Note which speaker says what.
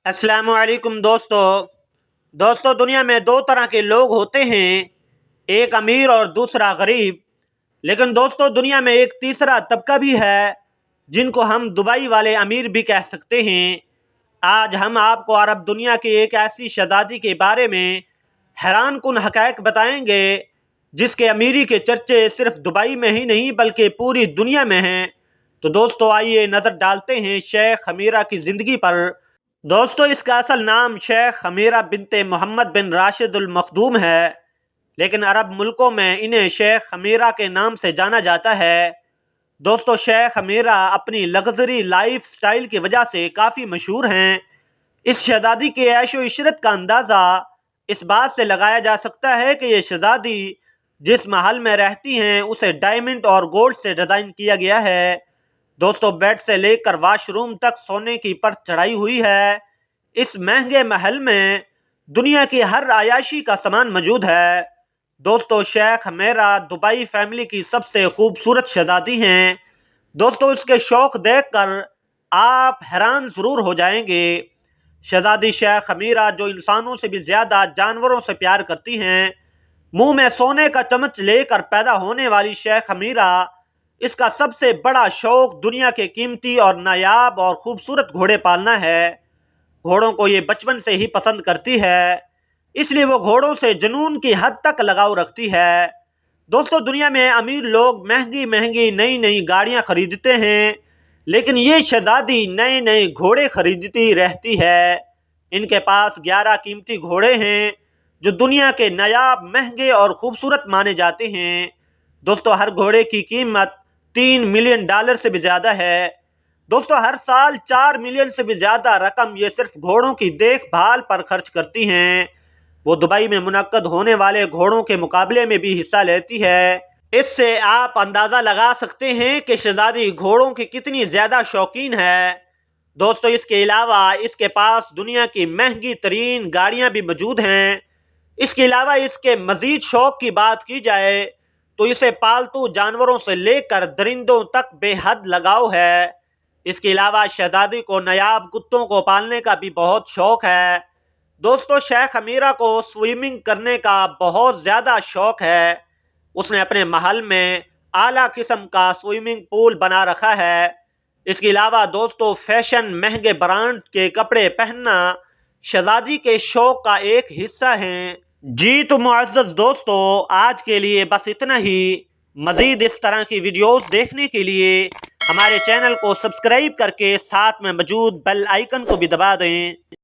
Speaker 1: السلام علیکم دوستو دنیا میں دو طرح کے لوگ ہوتے ہیں، ایک امیر اور دوسرا غریب۔ لیکن دوستو دنیا میں ایک تیسرا طبقہ بھی ہے جن کو ہم دبئی والے امیر بھی کہہ سکتے ہیں۔ آج ہم آپ کو عرب دنیا کی ایک ایسی شہزادی کے بارے میں حیران کن حقائق بتائیں گے جس کے امیری کے چرچے صرف دبئی میں ہی نہیں بلکہ پوری دنیا میں ہیں۔ تو دوستو آئیے نظر ڈالتے ہیں شیخ خمیرہ کی زندگی پر۔ دوستو اس کا اصل نام شیخ خمیرہ بنت محمد بن راشد المخدوم ہے، لیکن عرب ملکوں میں انہیں شیخ خمیرہ کے نام سے جانا جاتا ہے۔ دوستو شیخ خمیرہ اپنی لگژری لائف سٹائل کی وجہ سے کافی مشہور ہیں۔ اس شہزادی کے عیش و عشرت کا اندازہ اس بات سے لگایا جا سکتا ہے کہ یہ شہزادی جس محل میں رہتی ہیں اسے ڈائمنڈ اور گولڈ سے ڈیزائن کیا گیا ہے۔ دوستو بیڈ سے لے کر واش روم تک سونے کی پرت چڑھائی ہوئی ہے۔ اس مہنگے محل میں دنیا کی ہر عیاشی کا سامان موجود ہے۔ دوستو شیخ خمیرہ دبئی فیملی کی سب سے خوبصورت شہزادی ہیں۔ دوستو اس کے شوق دیکھ کر آپ حیران ضرور ہو جائیں گے۔ شہزادی شیخ خمیرہ جو انسانوں سے بھی زیادہ جانوروں سے پیار کرتی ہیں، منہ میں سونے کا چمچ لے کر پیدا ہونے والی شیخ خمیرہ اس کا سب سے بڑا شوق دنیا کے قیمتی اور نایاب اور خوبصورت گھوڑے پالنا ہے۔ گھوڑوں کو یہ بچپن سے ہی پسند کرتی ہے، اس لیے وہ گھوڑوں سے جنون کی حد تک لگاؤ رکھتی ہے۔ دوستو دنیا میں امیر لوگ مہنگی مہنگی نئی گاڑیاں خریدتے ہیں، لیکن یہ شہزادی نئے گھوڑے خریدتی رہتی ہے۔ ان کے پاس 11 قیمتی گھوڑے ہیں جو دنیا کے نایاب، مہنگے اور خوبصورت مانے جاتے ہیں۔ دوستو ہر گھوڑے کی قیمت $3 ملین سے بھی زیادہ ہے۔ دوستو ہر سال 4 ملین سے بھی زیادہ رقم یہ صرف گھوڑوں کی دیکھ بھال پر خرچ کرتی ہیں۔ وہ دبئی میں منعقد ہونے والے گھوڑوں کے مقابلے میں بھی حصہ لیتی ہے۔ اس سے آپ اندازہ لگا سکتے ہیں کہ شہزادی گھوڑوں کی کتنی زیادہ شوقین ہے۔ دوستو اس کے علاوہ اس کے پاس دنیا کی مہنگی ترین گاڑیاں بھی موجود ہیں۔ اس کے علاوہ اس کے مزید شوق کی بات کی جائے تو اسے پالتو جانوروں سے لے کر درندوں تک بے حد لگاؤ ہے۔ اس کے علاوہ شہزادی کو نایاب کتوں کو پالنے کا بھی بہت شوق ہے۔ دوستو شیخ خمیرہ کو سوئمنگ کرنے کا بہت زیادہ شوق ہے۔ اس نے اپنے محل میں اعلیٰ قسم کا سوئمنگ پول بنا رکھا ہے۔ اس کے علاوہ دوستو فیشن مہنگے برانڈ کے کپڑے پہننا شہزادی کے شوق کا ایک حصہ ہے۔ جی تو معزز دوستو آج کے لیے بس اتنا ہی۔ مزید اس طرح کی ویڈیوز دیکھنے کے لیے ہمارے چینل کو سبسکرائب کر کے ساتھ میں موجود بیل آئیکن کو بھی دبا دیں۔